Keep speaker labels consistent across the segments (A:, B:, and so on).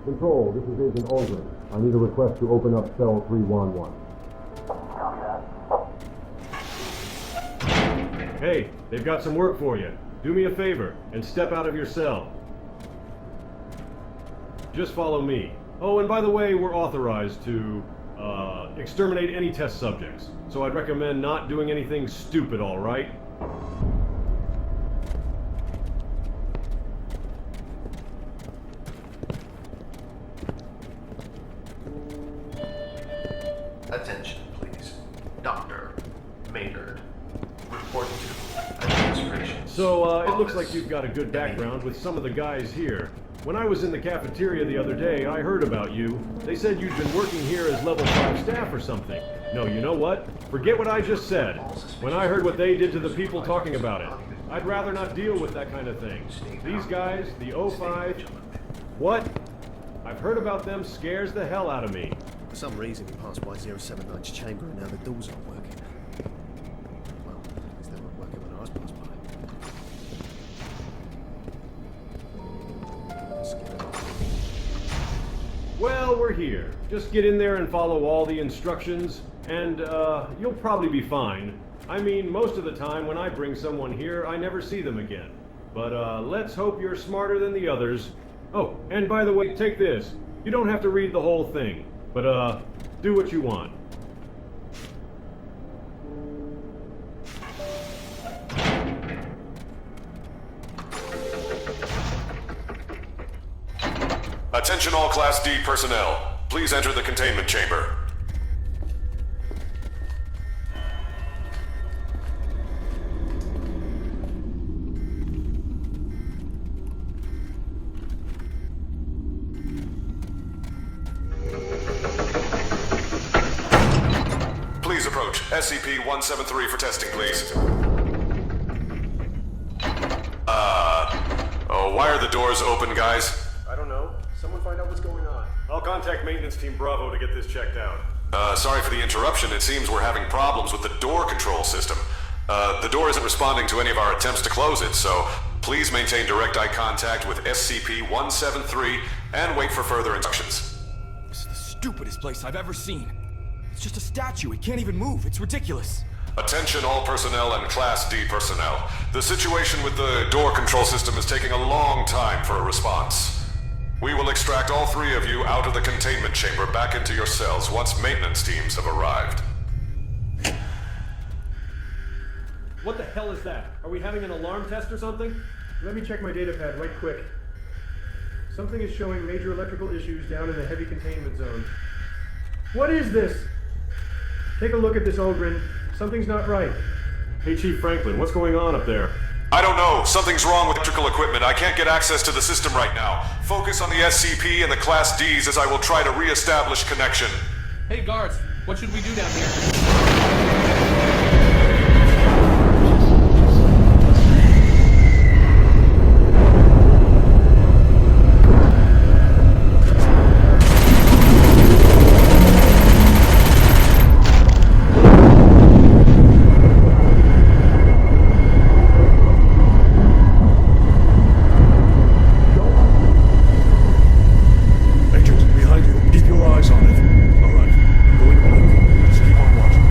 A: Control, this is Agent Aldrin. I need a request to open up cell 311. Hey, they've got some work for you. Do me a favor and step out of your cell. Just follow me. Oh, and by the way, we're authorized to exterminate any test subjects. So I'd recommend not doing anything stupid, all right?
B: Attention, please. Dr. Maynard. Report to administration.
A: So, it looks like you've got a good background with some of the guys here. When I was in the cafeteria the other day, I heard about you. They said you'd been working here as level 5 staff or something. No, you know what? Forget what I just said. When I heard what they did to the people talking about it, I'd rather not deal with that kind of thing. These guys, the O5... What? I've heard about them scares the hell out of me.
C: For some reason, we passed by 079's chamber and now the doors aren't working. Well, at least they weren't working when I was passed by.
A: Well, we're here. Just get in there and follow all the instructions, and, you'll probably be fine. I mean, most of the time when I bring someone here, I never see them again. But, let's hope you're smarter than the others. Oh, and by the way, take this. You don't have to read the whole thing, but, do what you want.
D: Attention all Class D personnel. Please enter the containment chamber. Please approach. SCP-173 for testing, please. Why are the doors open, guys?
A: I don't know. Someone find out what's going on. I'll contact Maintenance Team Bravo to get this checked out.
D: Sorry for the interruption. It seems we're having problems with the door control system. The door isn't responding to any of our attempts to close it, so please maintain direct eye contact with SCP-173 and wait for further instructions.
E: This is the stupidest place I've ever seen. It's just a statue. It can't even move. It's ridiculous.
D: Attention all personnel and Class D personnel. The situation with the door control system is taking a long time for a response. We will extract all 3 of you out of the containment chamber back into your cells once maintenance teams have arrived.
A: What the hell is that? Are we having an alarm test or something?
F: Let me check my datapad right quick. Something is showing major electrical issues down in the heavy containment zone. What is this? Take a look at this, Aldrin. Something's not right.
A: Hey, Chief Franklin, what's going on up there?
D: I don't know. Something's wrong with electrical equipment. I can't get access to the system right now. Focus on the SCP and the Class Ds as I will try to re-establish connection.
G: Hey guards, what should we do down here?
C: Agent, behind you. Keep your eyes on it. All right. I'm going to look. Just keep on watching.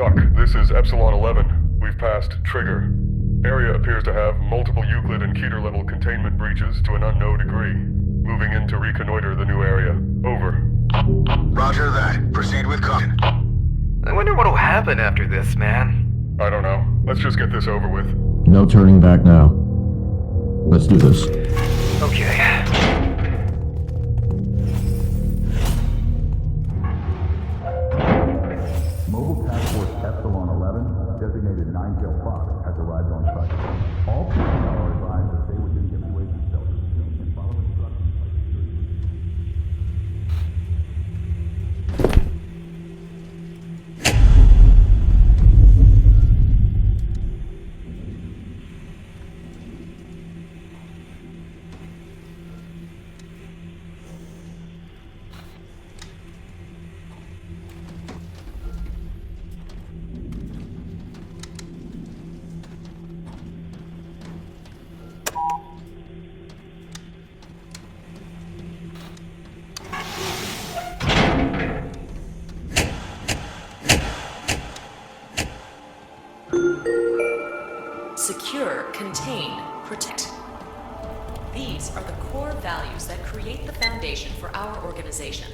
H: Tuck, this is Epsilon 11. We've passed Trigger. Area appears to have multiple Euclid and Keter level containment breaches to an unknown degree. Moving in to reconnoiter the new area. Over.
I: Roger that. Proceed with caution.
J: I wonder what'll happen after this, man.
H: I don't know. Let's just get this over with.
K: No turning back now. Let's do this.
J: Okay.
K: Mobile Task Force Epsilon 11, designated 9-Tail Fox, has arrived on site. All personnel are advised to stay within evacuation shelters and follow instructions by security.
L: Secure, contain, protect. These are the core values that create the foundation for our organization.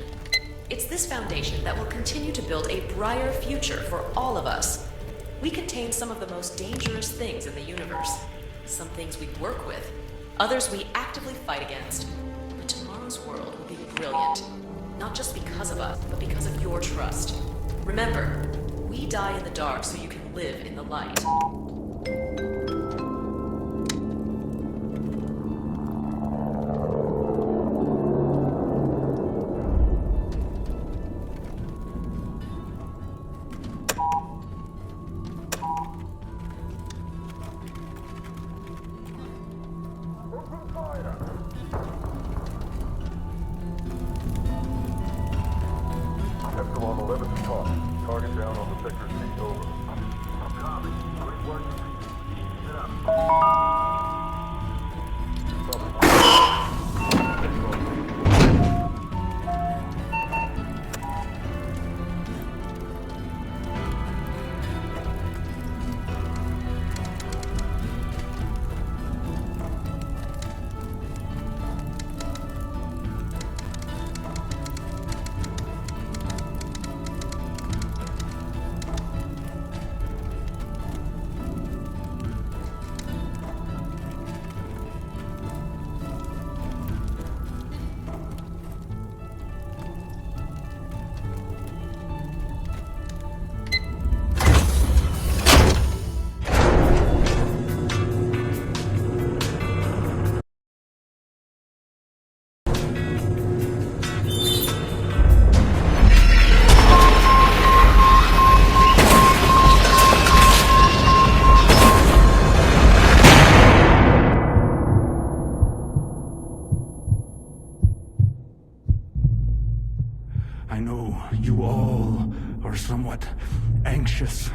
L: It's this foundation that will continue to build a brighter future for all of us. We contain some of the most dangerous things in the universe. Some things we work with, others we actively fight against. But tomorrow's world will be brilliant. Not just because of us, but because of your trust. Remember, we die in the dark so you can live in the light.
H: Epsilon 11 to talk. Target down on the sector C, over. Copy. Great work. Get up.
M: I know you all are somewhat anxious.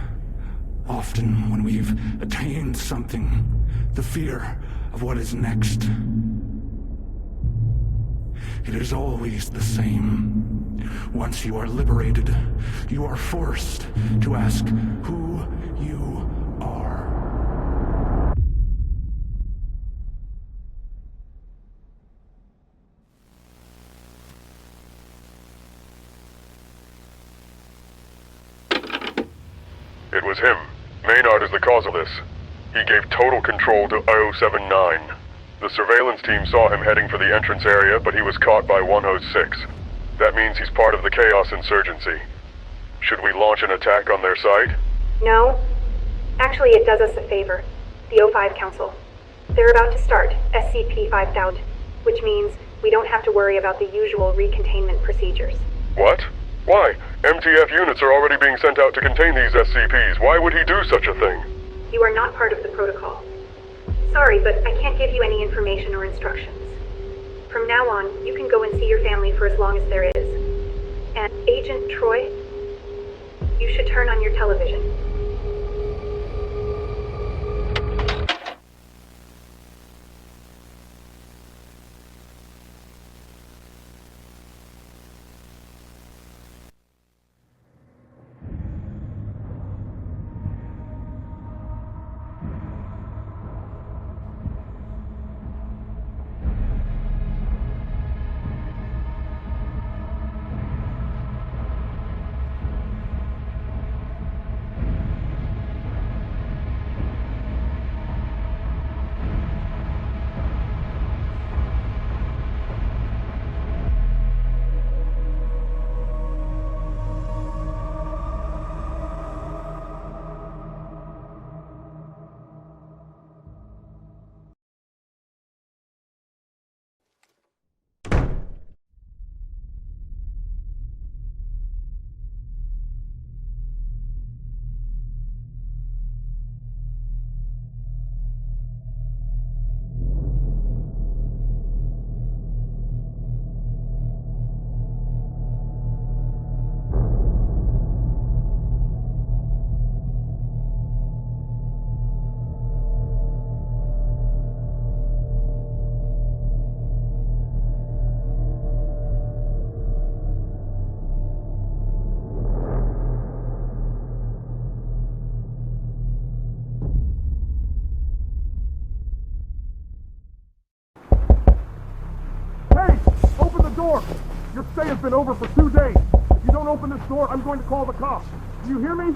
M: Often when we've attained something, the fear of what is next. It is always the same. Once you are liberated, you are forced to ask who you are.
H: It was him. Maynard is the cause of this. He gave total control to 079. The surveillance team saw him heading for the entrance area, but he was caught by 106. That means he's part of the Chaos Insurgency. Should we launch an attack on their site?
N: No. Actually, it does us a favor. The O5 Council. They're about to start SCP-5000, which means we don't have to worry about the usual recontainment procedures.
H: What? Why? MTF units are already being sent out to contain these SCPs. Why would he do such a thing?
N: You are not part of the protocol. Sorry, but I can't give you any information or instructions. From now on, you can go and see your family for as long as there is. And Agent Troy, you should turn on your television.
H: door! Your stay has been over for 2 days. If you don't open this door, I'm going to call the cops. Do you hear me?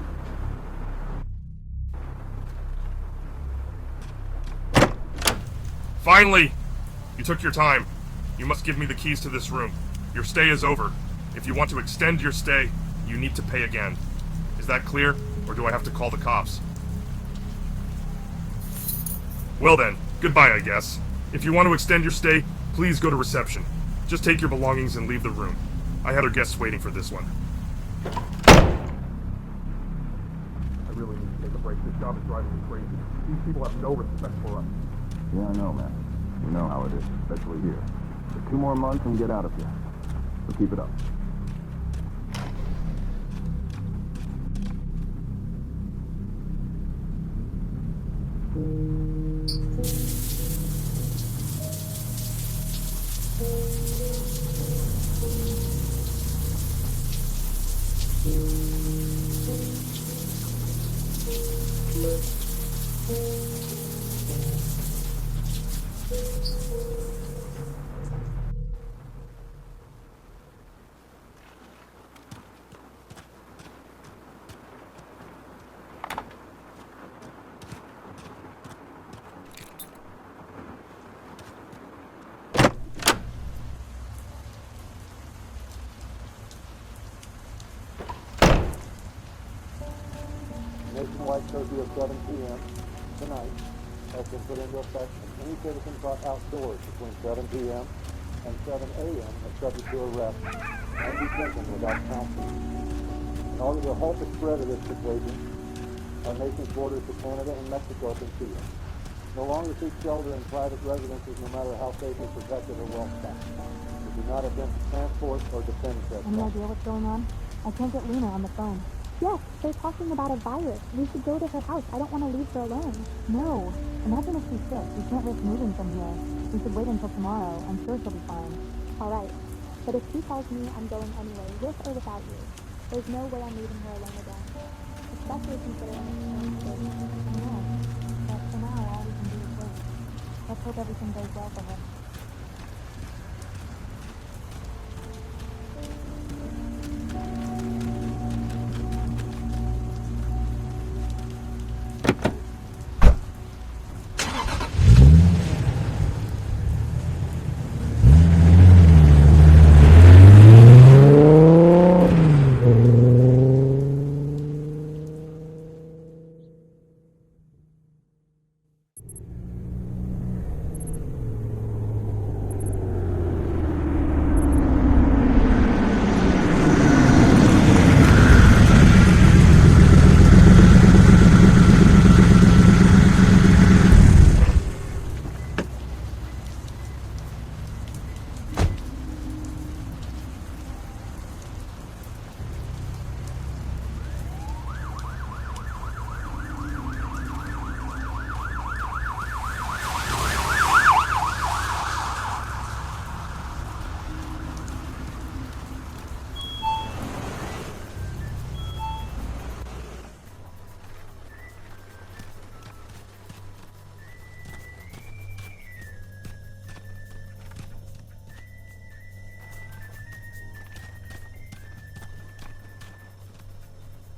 H: Finally! You took your time. You must give me the keys to this room. Your stay is over. If you want to extend your stay, you need to pay again. Is that clear, or do I have to call the cops? Well then, goodbye, I guess. If you want to extend your stay, please go to reception. Just take your belongings and leave the room. I had our guests waiting for this one. I really need to take a break. This job is driving me crazy. These people have no respect for us.
K: Yeah, I know, man. You know how it is, especially here. For 2 more months and get out of here. So keep it up.
O: Nationwide curfew of 7 p.m. tonight has been put into effect, and any citizen caught outdoors between 7 p.m. and 7 a.m. is subject to arrest and detention without counsel. In order to halt the spread of this situation, our nation's borders to Canada and Mexico have been sealed. No longer seek shelter in private residences, no matter how safely protected or well staffed. We do not attempt to transport or defend such.
P: Any idea what's going on? I can't get Luna on the phone. Yes, they're talking about a virus. We should go to her house. I don't want to leave her alone. No. Imagine if she's sick. We can't risk moving from here. We should wait until tomorrow. I'm sure she'll be fine. All right. But if she calls me, I'm going anyway, with or without you. There's no way I'm leaving her alone again. Especially considering it's so sick. No. But for now, all we can do is wait. Let's hope everything goes well for her.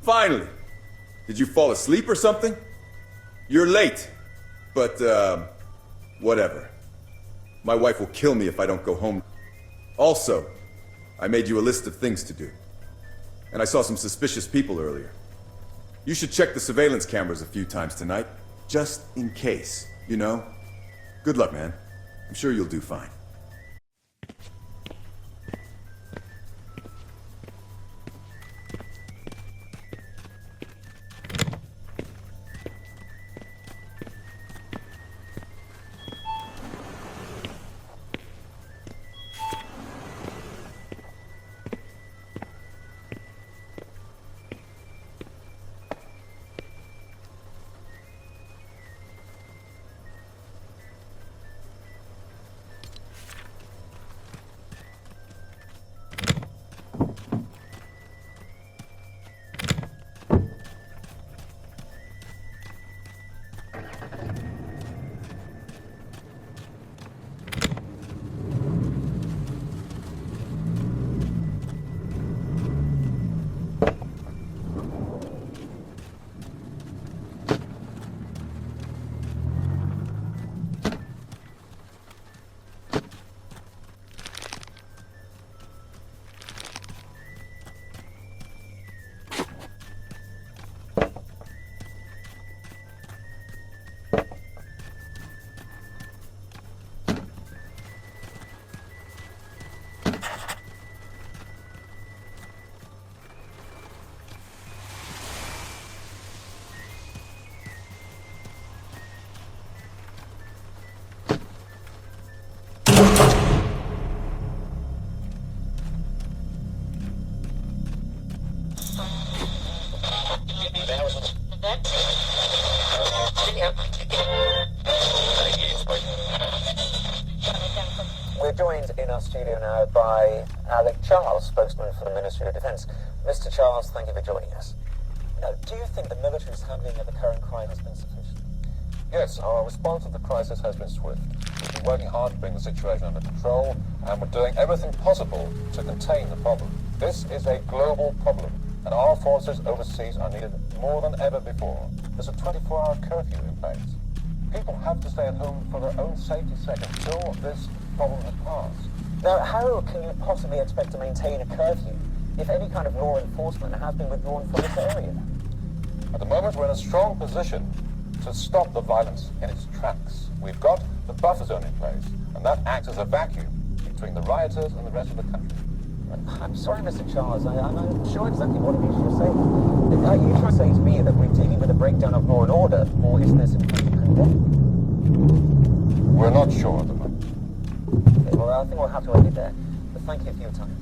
Q: Finally! Did you fall asleep or something? You're late. But, whatever. My wife will kill me if I don't go home. Also, I made you a list of things to do. And I saw some suspicious people earlier. You should check the surveillance cameras a few times tonight, just in case, you know? Good luck, man. I'm sure you'll do fine.
R: We're joined in our studio now by Alec Charles, spokesman for the Ministry of Defence. Mr. Charles, thank you for joining us. Now, do you think the military's handling of the current crime has been sufficient?
S: Yes, our response to the crisis has been swift. We've been working hard to bring the situation under control, and we're doing everything possible to contain the problem. This is a global problem, and our forces overseas are needed more than ever before. There's a 24-hour curfew in place. People have to stay at home for their own safety's sake until this problem has passed.
R: Now, how can you possibly expect to maintain a curfew if any kind of law enforcement has been withdrawn from this area?
S: At the moment, we're in a strong position to stop the violence in its tracks. We've got the buffer zone in place, and that acts as a vacuum between the rioters and the rest of the country.
R: I'm sorry, Mr. Charles. I'm not sure exactly what it is you're saying. Are you trying to say to me that we're dealing with a breakdown of law and order, or is there something to condemn?
S: We're not sure at the moment.
R: Okay, well, I think we'll have to end it there. But thank you for your time.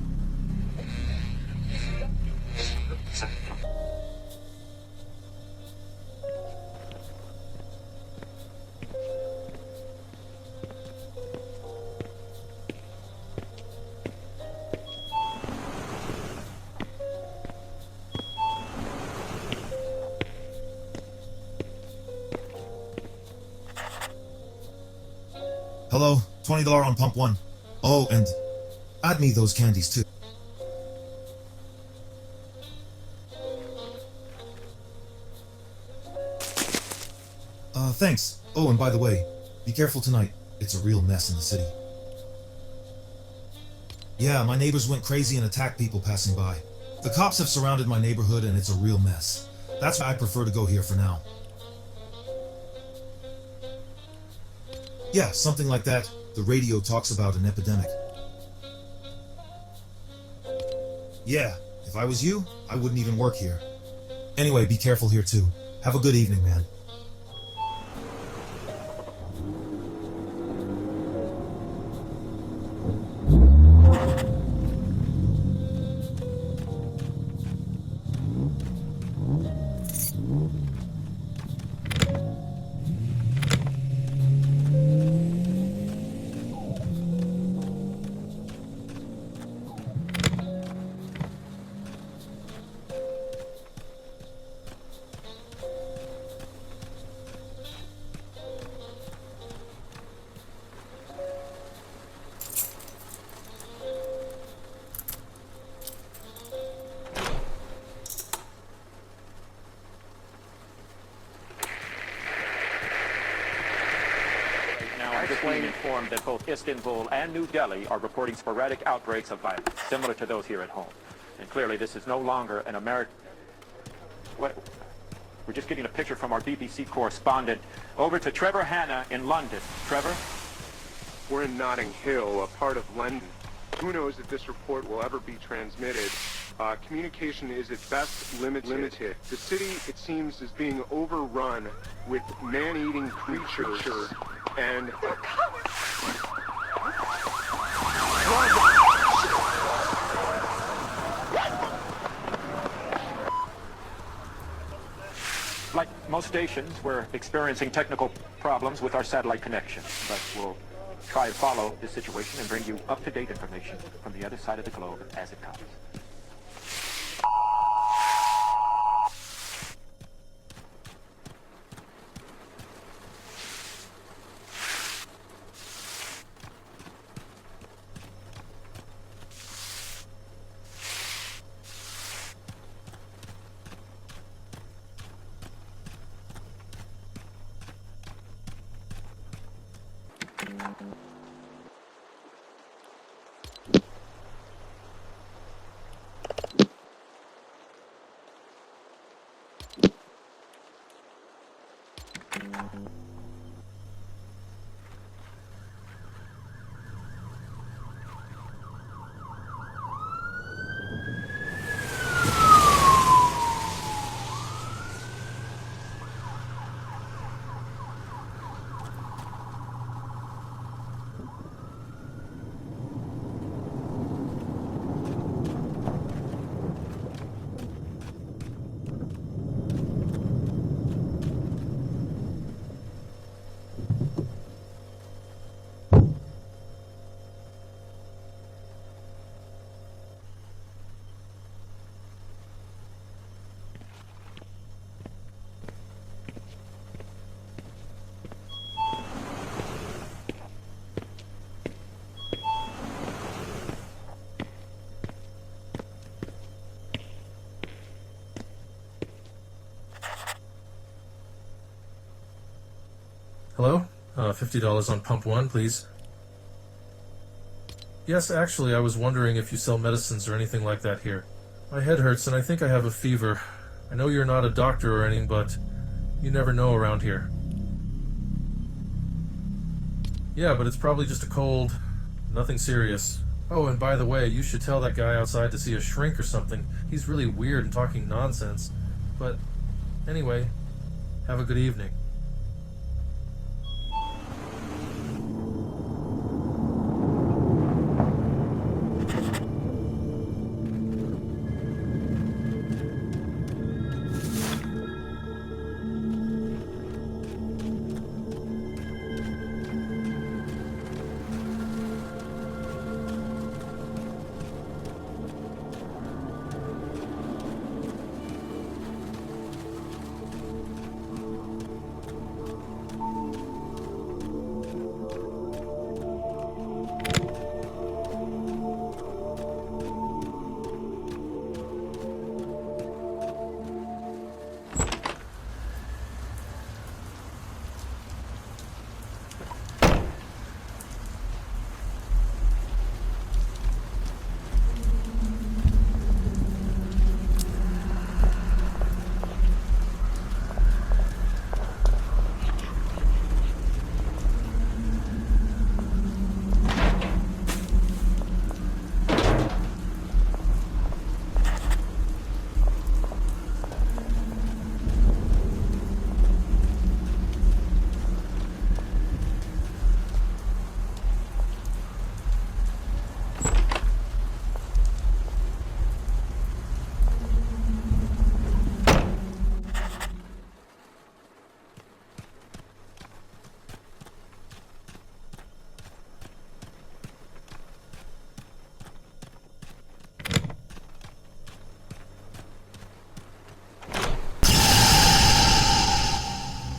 T: Hello, $20 on pump 1. Oh, and add me those candies too. Thanks. Oh, and by the way, be careful tonight. It's a real mess in the city. Yeah, my neighbors went crazy and attacked people passing by. The cops have surrounded my neighborhood and it's a real mess. That's why I prefer to go here for now. Yeah, something like that. The radio talks about an epidemic. Yeah, if I was you, I wouldn't even work here. Anyway, be careful here too. Have a good evening, man.
U: Informed that both Istanbul and New Delhi are reporting sporadic outbreaks of violence, similar to those here at home. And clearly this is no longer an American... What? We're just getting a picture from our BBC correspondent. Over to Trevor Hanna in London. Trevor?
V: We're in Notting Hill, a part of London. Who knows if this report will ever be transmitted. Communication is at best limited. The city, it seems, is being overrun with man-eating creatures and...
U: Like most stations, we're experiencing technical problems with our satellite connection, but we'll try to follow this situation and bring you up-to-date information from the other side of the globe as it comes.
B: $50 on pump 1, please. Yes, actually, I was wondering if you sell medicines or anything like that here. My head hurts and I think I have a fever. I know you're not a doctor or anything, but you never know around here. Yeah, but it's probably just a cold. Nothing serious. Oh, and by the way, you should tell that guy outside to see a shrink or something. He's really weird and talking nonsense. But anyway, have a good evening.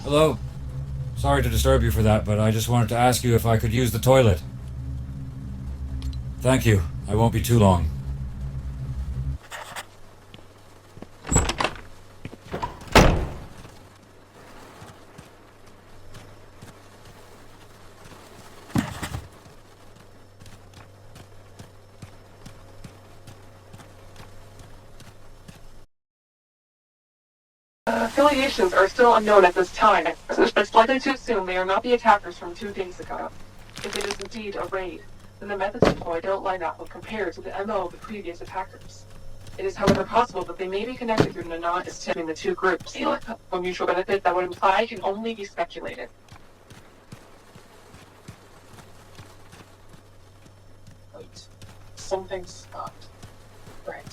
E: Hello. Sorry to disturb you for that, but I just wanted to ask you if I could use the toilet. Thank you. I won't be too long.
W: Affiliations are still unknown at this time, but it's likely to assume they are not the attackers from 2 days ago. If it is indeed a raid, then the methods employed don't line up when compared to the MO of the previous attackers. It is, however, possible that they may be connected through an anonymous tip between the 2 groups. A mutual benefit that would imply can only be speculated. Wait. Something's stopped. Right.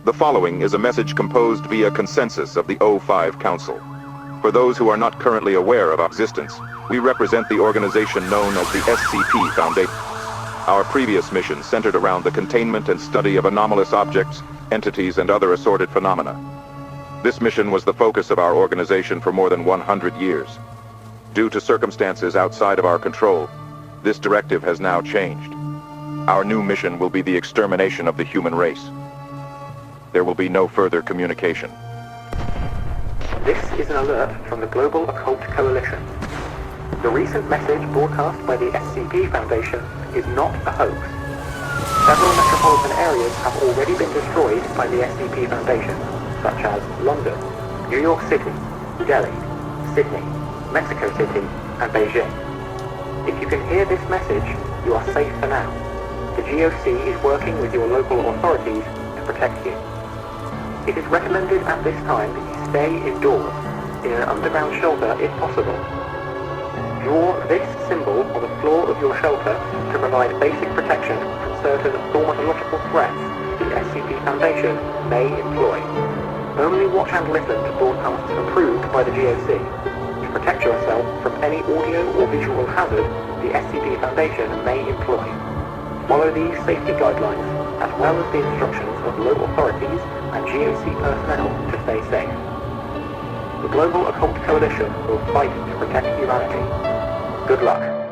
X: The following is a message composed via consensus of the O5 Council. For those who are not currently aware of our existence, we represent the organization known as the SCP Foundation. Our previous mission centered around the containment and study of anomalous objects, entities, and other assorted phenomena. This mission was the focus of our organization for more than 100 years. Due to circumstances outside of our control, this directive has now changed. Our new mission will be the extermination of the human race. There will be no further communication.
R: This is an alert from the Global Occult Coalition. The recent message broadcast by the SCP Foundation is not a hoax. Several metropolitan areas have already been destroyed by the SCP Foundation.
A: such as London, New York City, Delhi, Sydney, Mexico City, and Beijing. If you can hear this message, you are safe for now. The GOC is working with your local authorities to protect you. It is recommended at this time that you stay indoors, in an underground shelter if possible. Draw this symbol on the floor of your shelter to provide basic protection from certain thaumatological threats the SCP Foundation may employ. Only watch and listen to broadcasts approved by the GOC. To protect yourself from any audio or visual hazard the SCP Foundation may employ. Follow these safety guidelines, as well as the instructions of local authorities and GOC personnel to stay safe. The Global Occult Coalition will fight to protect humanity. Good luck.